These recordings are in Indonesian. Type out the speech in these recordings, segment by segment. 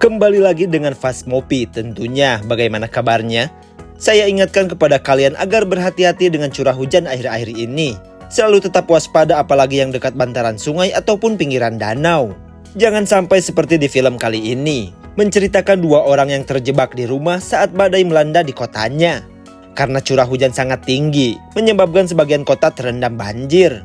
Kembali lagi dengan Phasmopi tentunya. Bagaimana kabarnya? Saya ingatkan kepada kalian agar berhati-hati dengan curah hujan akhir-akhir ini. Selalu tetap waspada apalagi yang dekat bantaran sungai ataupun pinggiran danau. Jangan sampai seperti di film kali ini, menceritakan dua orang yang terjebak di rumah saat badai melanda di kotanya. Karena curah hujan sangat tinggi, menyebabkan sebagian kota terendam banjir.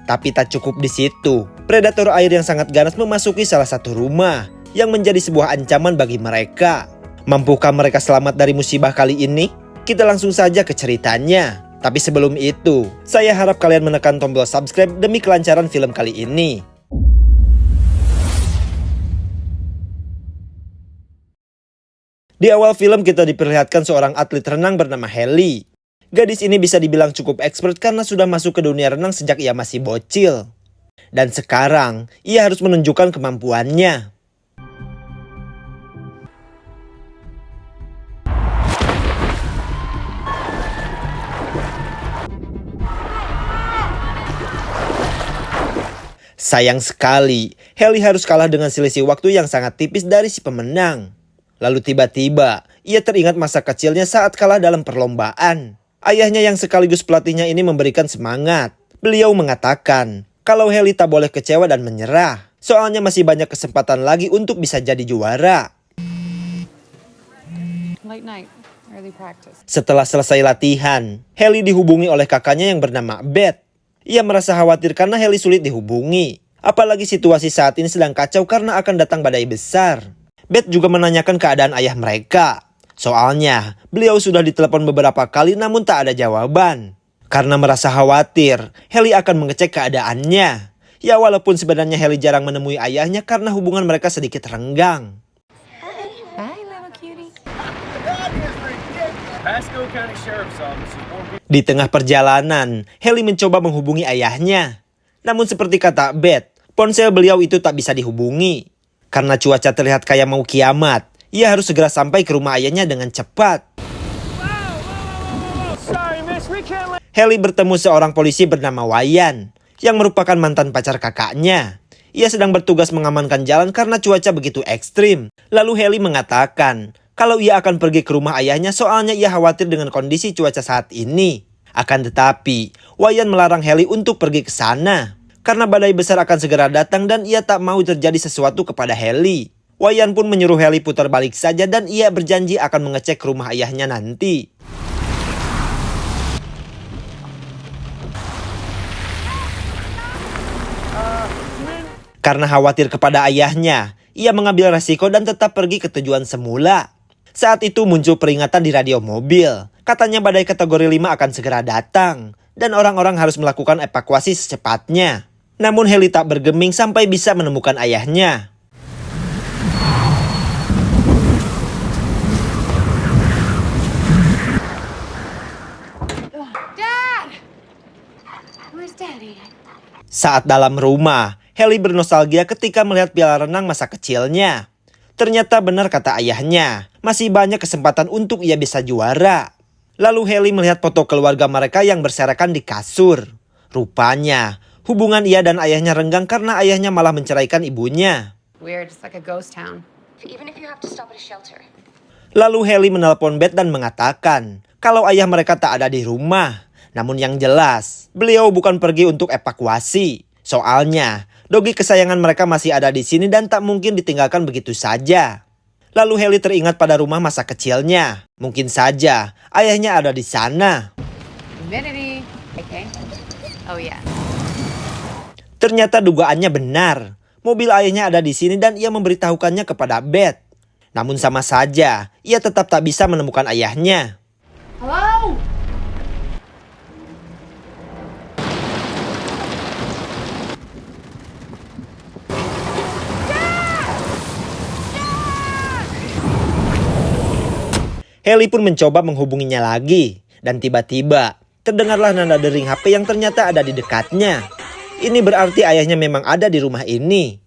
Tapi tak cukup di situ, predator air yang sangat ganas memasuki salah satu rumah yang menjadi sebuah ancaman bagi mereka. Mampukah mereka selamat dari musibah kali ini? Kita langsung saja ke ceritanya. Tapi sebelum itu, saya harap kalian menekan tombol subscribe demi kelancaran film kali ini. Di awal film kita diperlihatkan seorang atlet renang bernama Haley. Gadis ini bisa dibilang cukup expert karena sudah masuk ke dunia renang sejak ia masih bocil. Dan sekarang, ia harus menunjukkan kemampuannya. Sayang sekali, Haley harus kalah dengan selisih waktu yang sangat tipis dari si pemenang. Lalu tiba-tiba, ia teringat masa kecilnya saat kalah dalam perlombaan. Ayahnya yang sekaligus pelatihnya ini memberikan semangat. Beliau mengatakan, kalau Haley tak boleh kecewa dan menyerah. Soalnya masih banyak kesempatan lagi untuk bisa jadi juara. Setelah selesai latihan, Haley dihubungi oleh kakaknya yang bernama Beth. Ia merasa khawatir karena Haley sulit dihubungi. Apalagi situasi saat ini sedang kacau karena akan datang badai besar. Beth juga menanyakan keadaan ayah mereka. Soalnya, beliau sudah ditelepon beberapa kali namun tak ada jawaban. Karena merasa khawatir, Haley akan mengecek keadaannya. Ya walaupun sebenarnya Haley jarang menemui ayahnya karena hubungan mereka sedikit renggang. Di tengah perjalanan, Haley mencoba menghubungi ayahnya. Namun seperti kata Beth, ponsel beliau itu tak bisa dihubungi. Karena cuaca terlihat kayak mau kiamat, ia harus segera sampai ke rumah ayahnya dengan cepat. Haley bertemu seorang polisi bernama Wayan, yang merupakan mantan pacar kakaknya. Ia sedang bertugas mengamankan jalan karena cuaca begitu ekstrim. Lalu Haley mengatakan, kalau ia akan pergi ke rumah ayahnya soalnya ia khawatir dengan kondisi cuaca saat ini. Akan tetapi, Wayan melarang Haley untuk pergi ke sana. Karena badai besar akan segera datang dan ia tak mau terjadi sesuatu kepada Haley. Wayan pun menyuruh Haley putar balik saja dan ia berjanji akan mengecek rumah ayahnya nanti. Karena khawatir kepada ayahnya, ia mengambil resiko dan tetap pergi ke tujuan semula. Saat itu muncul peringatan di radio mobil. Katanya badai kategori 5 akan segera datang. Dan orang-orang harus melakukan evakuasi secepatnya. Namun Haley tak bergeming sampai bisa menemukan ayahnya. Dad! Where's Daddy? Saat dalam rumah, Haley bernostalgia ketika melihat piala renang masa kecilnya. Ternyata benar kata ayahnya, masih banyak kesempatan untuk ia bisa juara. Lalu Haley melihat foto keluarga mereka yang berserakan di kasur. Rupanya, hubungan ia dan ayahnya renggang karena ayahnya malah menceraikan ibunya. Weird, it's like a ghost town. Lalu Haley menelpon Beth dan mengatakan, kalau ayah mereka tak ada di rumah. Namun yang jelas, beliau bukan pergi untuk evakuasi. Soalnya, dogi kesayangan mereka masih ada di sini dan tak mungkin ditinggalkan begitu saja. Lalu Haley teringat pada rumah masa kecilnya. Mungkin saja ayahnya ada di sana. Humidity. Okay. Oh yeah. Ternyata dugaannya benar. Mobil ayahnya ada di sini dan ia memberitahukannya kepada Beth. Namun sama saja, ia tetap tak bisa menemukan ayahnya. Hello? Haley pun mencoba menghubunginya lagi. Dan tiba-tiba, terdengarlah nada dering HP yang ternyata ada di dekatnya. Ini berarti ayahnya memang ada di rumah ini.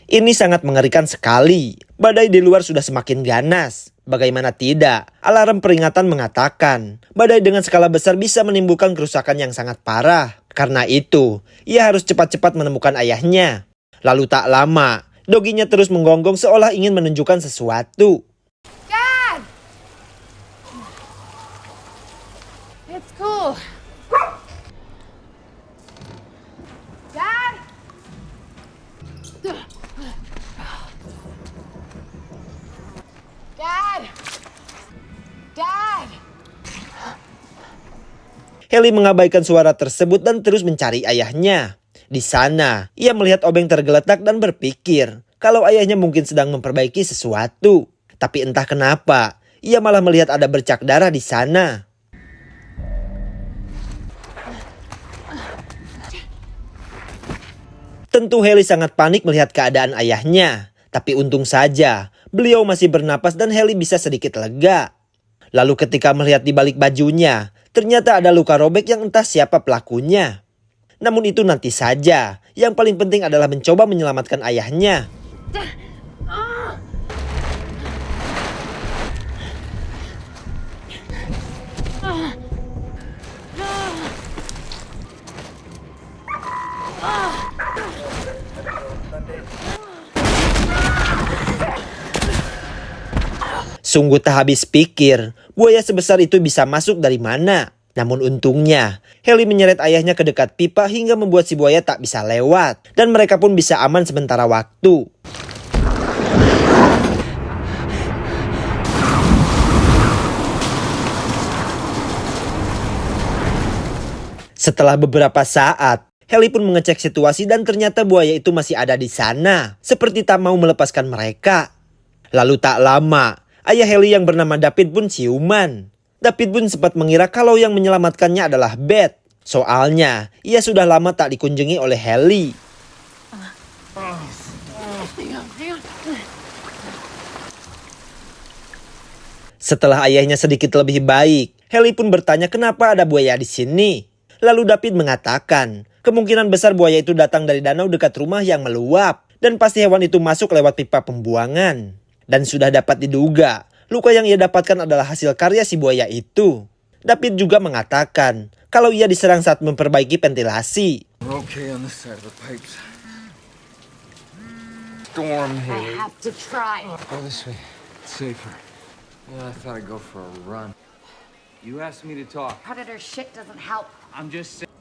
Ini sangat mengerikan sekali. Badai di luar sudah semakin ganas. Bagaimana tidak, alarm peringatan mengatakan badai dengan skala besar bisa menimbulkan kerusakan yang sangat parah. Karena itu, ia harus cepat-cepat menemukan ayahnya. Lalu tak lama, doginya terus menggonggong seolah ingin menunjukkan sesuatu. Dad! It's cool. Dad? Dad! Dad! Haley mengabaikan suara tersebut dan terus mencari ayahnya. Di sana, ia melihat obeng tergeletak dan berpikir kalau ayahnya mungkin sedang memperbaiki sesuatu. Tapi entah kenapa, ia malah melihat ada bercak darah di sana. Tentu Haley sangat panik melihat keadaan ayahnya. Tapi untung saja, beliau masih bernapas dan Haley bisa sedikit lega. Lalu ketika melihat di balik bajunya, ternyata ada luka robek yang entah siapa pelakunya. Namun itu nanti saja, yang paling penting adalah mencoba menyelamatkan ayahnya. Sungguh tak habis pikir, buaya sebesar itu bisa masuk dari mana. Namun untungnya, Haley menyeret ayahnya ke dekat pipa hingga membuat si buaya tak bisa lewat. Dan mereka pun bisa aman sementara waktu. Setelah beberapa saat, Haley pun mengecek situasi dan ternyata buaya itu masih ada di sana. Seperti tak mau melepaskan mereka. Lalu tak lama, ayah Haley yang bernama David pun siuman. David pun sempat mengira kalau yang menyelamatkannya adalah Beth. Soalnya, ia sudah lama tak dikunjungi oleh Haley. Setelah ayahnya sedikit lebih baik, Haley pun bertanya kenapa ada buaya di sini. Lalu David mengatakan, kemungkinan besar buaya itu datang dari danau dekat rumah yang meluap. Dan pasti hewan itu masuk lewat pipa pembuangan. Dan sudah dapat diduga, luka yang ia dapatkan adalah hasil karya si buaya itu. David juga mengatakan kalau ia diserang saat memperbaiki ventilasi. We're okay on this side of the pipes. Storm I here. have to try. Go this way. It's safer. Yeah, I thought I'd go for a run. You asked me to talk. Predator shit doesn't help. I'm just saying.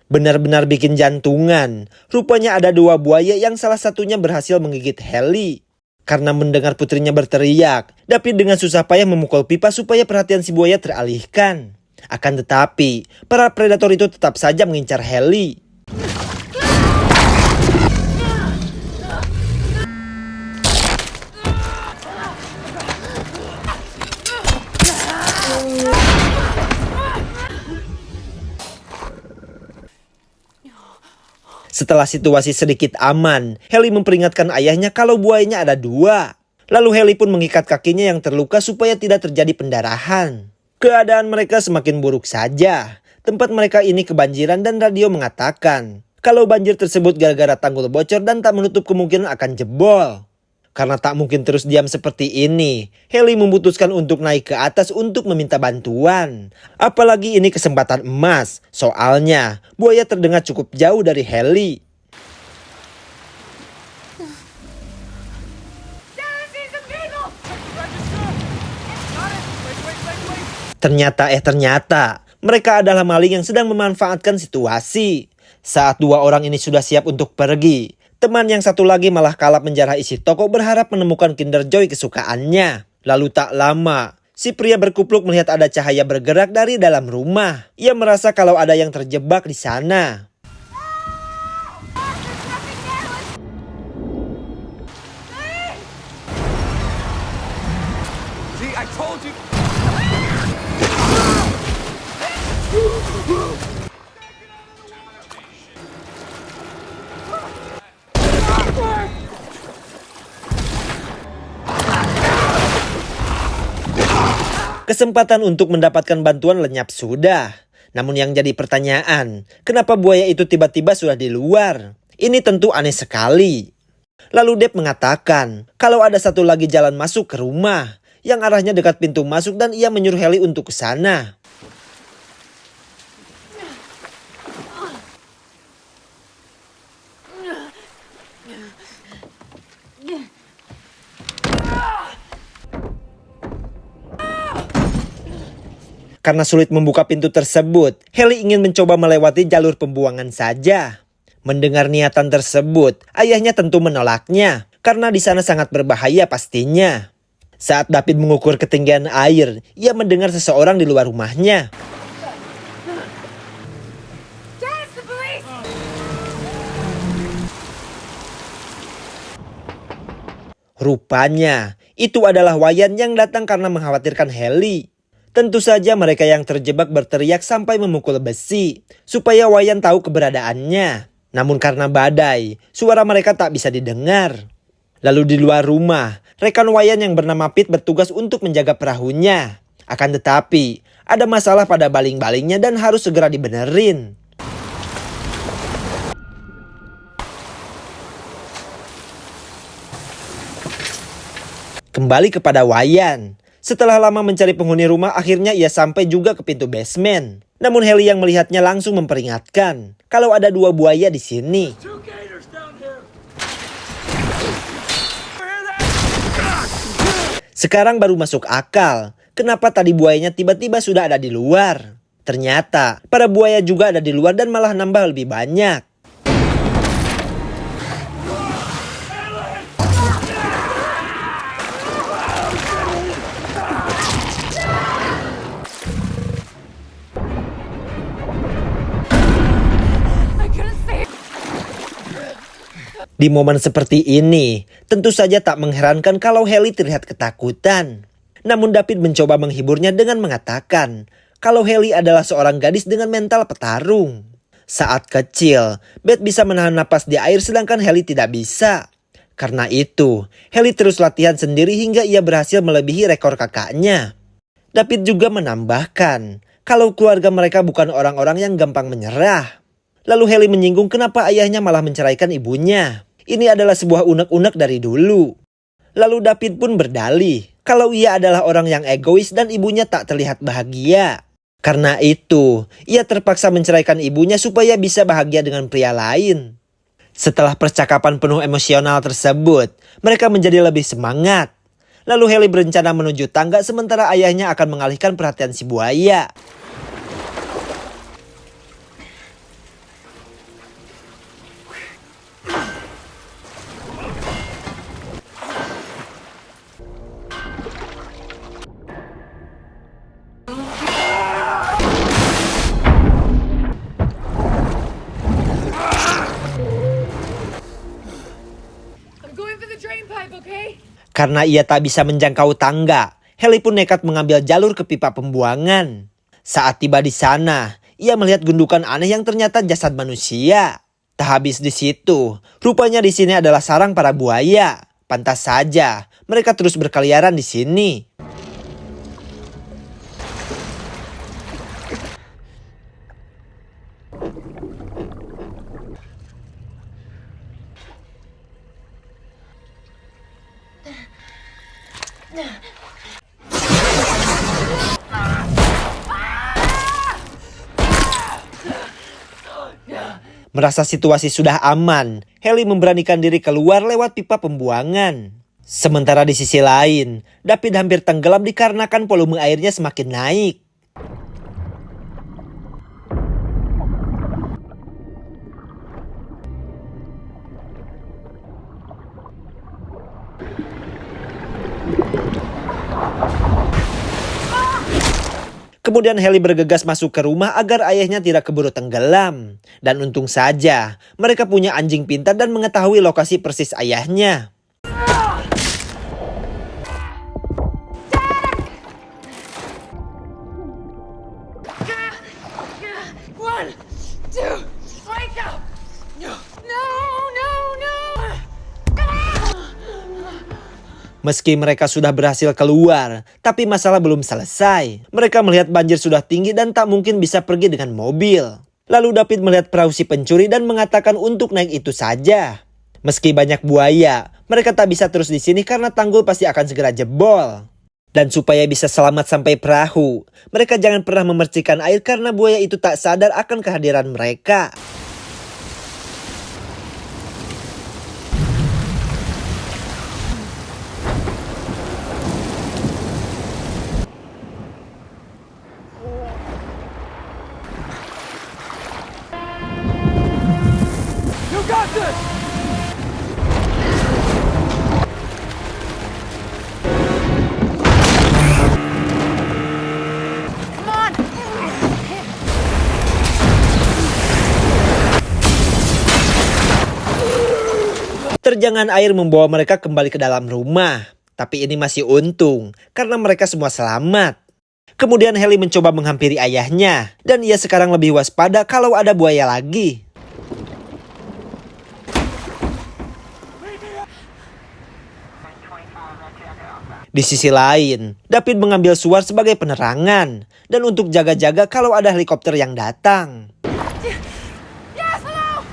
Benar-benar bikin jantungan. Rupanya ada dua buaya yang salah satunya berhasil menggigit Haley. Karena mendengar putrinya berteriak, David dengan susah payah memukul pipa supaya perhatian si buaya teralihkan. Akan tetapi, para predator itu tetap saja mengincar Haley. Setelah situasi sedikit aman, Haley memperingatkan ayahnya kalau buayanya ada dua. Lalu Haley pun mengikat kakinya yang terluka supaya tidak terjadi pendarahan. Keadaan mereka semakin buruk saja. Tempat mereka ini kebanjiran dan radio mengatakan kalau banjir tersebut gara-gara tanggul bocor dan tak menutup kemungkinan akan jebol. Karena tak mungkin terus diam seperti ini, Haley memutuskan untuk naik ke atas untuk meminta bantuan. Apalagi ini kesempatan emas, soalnya buaya terdengar cukup jauh dari Haley. Ternyata, mereka adalah maling yang sedang memanfaatkan situasi. Saat dua orang ini sudah siap untuk pergi, teman yang satu lagi malah kalap menjarah isi toko berharap menemukan Kinder Joy kesukaannya. Lalu tak lama, si pria berkupluk melihat ada cahaya bergerak dari dalam rumah. Ia merasa kalau ada yang terjebak di sana. See, I told you. Kesempatan untuk mendapatkan bantuan lenyap sudah. Namun yang jadi pertanyaan, kenapa buaya itu tiba-tiba sudah di luar? Ini tentu aneh sekali. Lalu Deb mengatakan kalau ada satu lagi jalan masuk ke rumah yang arahnya dekat pintu masuk dan ia menyuruh Haley untuk ke sana. Karena sulit membuka pintu tersebut, Haley ingin mencoba melewati jalur pembuangan saja. Mendengar niatan tersebut, ayahnya tentu menolaknya karena di sana sangat berbahaya pastinya. Saat David mengukur ketinggian air, ia mendengar seseorang di luar rumahnya. Dad, it's the police! Rupanya, itu adalah Wayan yang datang karena mengkhawatirkan Haley. Tentu saja mereka yang terjebak berteriak sampai memukul besi supaya Wayan tahu keberadaannya. Namun karena badai, suara mereka tak bisa didengar. Lalu di luar rumah, rekan Wayan yang bernama Pete bertugas untuk menjaga perahunya. Akan tetapi, ada masalah pada baling-balingnya dan harus segera dibenerin. Kembali kepada Wayan. Setelah lama mencari penghuni rumah, akhirnya ia sampai juga ke pintu basement. Namun Haley yang melihatnya langsung memperingatkan kalau ada dua buaya di sini. Sekarang baru masuk akal, kenapa tadi buayanya tiba-tiba sudah ada di luar. Ternyata para buaya juga ada di luar dan malah nambah lebih banyak. Di momen seperti ini, tentu saja tak mengherankan kalau Haley terlihat ketakutan. Namun David mencoba menghiburnya dengan mengatakan kalau Haley adalah seorang gadis dengan mental petarung. Saat kecil, Beth bisa menahan napas di air sedangkan Haley tidak bisa. Karena itu, Haley terus latihan sendiri hingga ia berhasil melebihi rekor kakaknya. David juga menambahkan kalau keluarga mereka bukan orang-orang yang gampang menyerah. Lalu Haley menyinggung kenapa ayahnya malah menceraikan ibunya. Ini adalah sebuah unek-unek dari dulu. Lalu David pun berdalih kalau ia adalah orang yang egois dan ibunya tak terlihat bahagia. Karena itu, ia terpaksa menceraikan ibunya supaya bisa bahagia dengan pria lain. Setelah percakapan penuh emosional tersebut, mereka menjadi lebih semangat. Lalu Haley berencana menuju tangga sementara ayahnya akan mengalihkan perhatian si buaya. Karena ia tak bisa menjangkau tangga, Haley pun nekat mengambil jalur ke pipa pembuangan. Saat tiba di sana, ia melihat gundukan aneh yang ternyata jasad manusia. Tak habis di situ, rupanya di sini adalah sarang para buaya. Pantas saja, mereka terus berkeliaran di sini. Merasa situasi sudah aman, Haley memberanikan diri keluar lewat pipa pembuangan. Sementara di sisi lain, David hampir tenggelam dikarenakan volume airnya semakin naik. Kemudian Haley bergegas masuk ke rumah agar ayahnya tidak keburu tenggelam. Dan untung saja, mereka punya anjing pintar dan mengetahui lokasi persis ayahnya. One, two, wake up! No, no, no! Meski mereka sudah berhasil keluar, tapi masalah belum selesai. Mereka melihat banjir sudah tinggi dan tak mungkin bisa pergi dengan mobil. Lalu David melihat perahu si pencuri dan mengatakan untuk naik itu saja. Meski banyak buaya, mereka tak bisa terus di sini karena tanggul pasti akan segera jebol. Dan supaya bisa selamat sampai perahu, mereka jangan pernah memercikan air karena buaya itu tak sadar akan kehadiran mereka. You got this! Come on! Terjangan air membawa mereka kembali ke dalam rumah. Tapi ini masih untung, karena mereka semua selamat. Kemudian Haley mencoba menghampiri ayahnya, dan ia sekarang lebih waspada kalau ada buaya lagi. Di sisi lain, David mengambil suar sebagai penerangan, dan untuk jaga-jaga kalau ada helikopter yang datang. Yes, hello!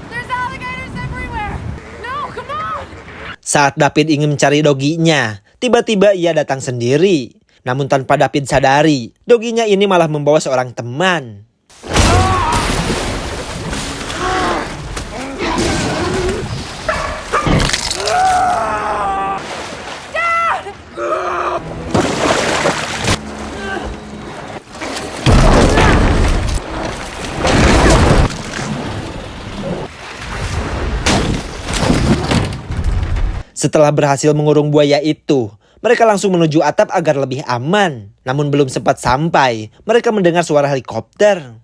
There's alligators everywhere! No, come on! Saat David ingin mencari doginya, tiba-tiba ia datang sendiri. Namun tanpa David sadari, doginya ini malah membawa seorang teman. Setelah berhasil mengurung buaya itu, mereka langsung menuju atap agar lebih aman. Namun belum sempat sampai, mereka mendengar suara helikopter.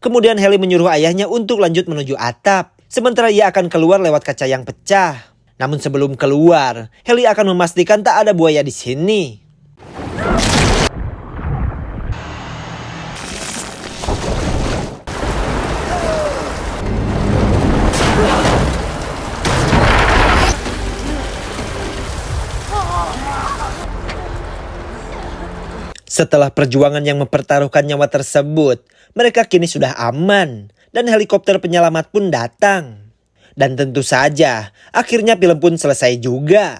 Kemudian Haley menyuruh ayahnya untuk lanjut menuju atap. Sementara ia akan keluar lewat kaca yang pecah. Namun sebelum keluar, Haley akan memastikan tak ada buaya di sini. Setelah perjuangan yang mempertaruhkan nyawa tersebut, mereka kini sudah aman dan helikopter penyelamat pun datang. Dan tentu saja, akhirnya film pun selesai juga.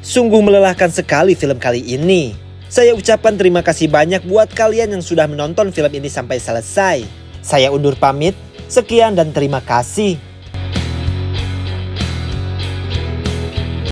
Sungguh melelahkan sekali film kali ini. Saya ucapkan terima kasih banyak buat kalian yang sudah menonton film ini sampai selesai. Saya undur pamit, sekian dan terima kasih.